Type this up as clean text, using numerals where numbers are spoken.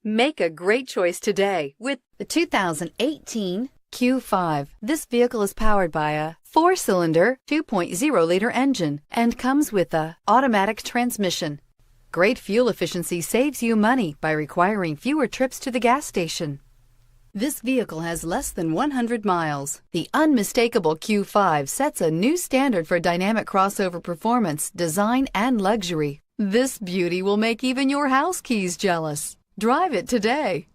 Make a great choice today with the 2018 Q5. This vehicle is powered by a 4-cylinder, 2.0-liter engine and comes with a automatic transmission. Great fuel efficiency saves you money by requiring fewer trips to the gas station. This vehicle has less than 100 miles. The unmistakable Q5 sets a new standard for dynamic crossover performance, design, and luxury. This beauty will make even your house keys jealous. Drive it today.